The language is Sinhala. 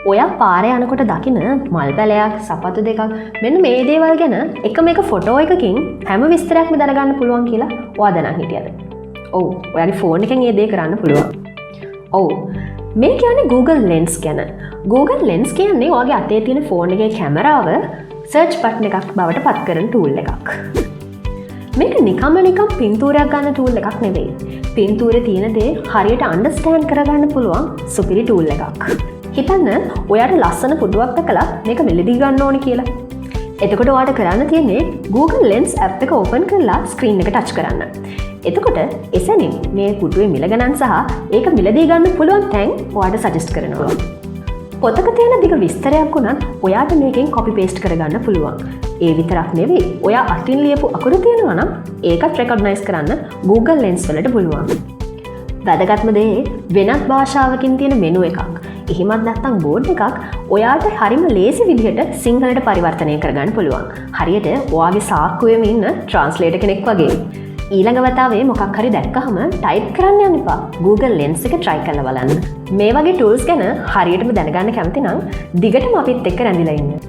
ඔයා පාරේ යනකොට දකින මල් පැලයක් සපත්තු දෙකක් මෙන්න මේ දේවල් ගැන එක මේක ෆොටෝ එකකින් හැම විස්තරයක්ම දැනගන්න පුළුවන් කියලා ඔයා දැනන් හිටියද? ඔව් ඔයාගේ ෆෝන් එකෙන් ඒ දේ කරන්න පුළුවන්. ඔව් මේ කියන්නේ Google Lens ගැන. Google Lens කියන්නේ ඔයාගේ අතේ තියෙන ෆෝන් එකේ කැමරාව සර්ච් බටන් එකක් බවට පත් කරන ටූල් එකක්. මේක නිකම් පින්තූරයක් ගන්න ටූල් එකක් නෙවෙයි. පින්තූරේ තියෙන දේ හරියට අන්ඩර්ස්ටෑන්ඩ් කරගන්න පුළුවන් සුපිරි ටූල් එකක්. හිතන්න ඔයාට ලස්සන පුටුවක් දැකලා මේක මෙලදී ගන්න ඕනේ කියලා. එතකොට ඔයාට කරන්න තියෙන්නේ Google Lens app එක open කරලා screen එක touch කරන්න. එතකොට එසැනින් මේ පුටුවේ මිල ගණන් සහ ඒක මිලදී ගන්න පුළුවන් තැන් ඔයාට suggest කරනවා. පොතක තියෙන දිග විස්තරයක් වුණත් ඔයාට මේකෙන් copy paste කරගන්න පුළුවන්. ඒ විතරක් නෙවෙයි ඔයා අතින් ලියපු අකුරු තියෙනවා නම් ඒකත් recognize කරන්න Google Lens වලට පුළුවන්. වැදගත්ම දේ වෙනත් භාෂාවකින් තියෙන මෙනු එකක්. එහෙමත් නැත්නම් බෝඩ් එකක් ඔයාට හරිම ලේසි විදිහට සිංහලට පරිවර්තනය කරගන්න පුළුවන්. හරියට ඔයාගේ සාක්කුවෙම ඉන්න ට්‍රාන්ස්ලේටර් කෙනෙක් වගේ. ඊළඟ වතාවේ මොකක් හරි දැක්කහම ටයිප් කරන්න යන්න එපා. Google Lens එක try කරලා බලන්න. මේ වගේ tools ගැන හරියටම දැනගන්න කැමති නම් දිගටම අපිත් එක්ක රැඳිලා ඉන්න.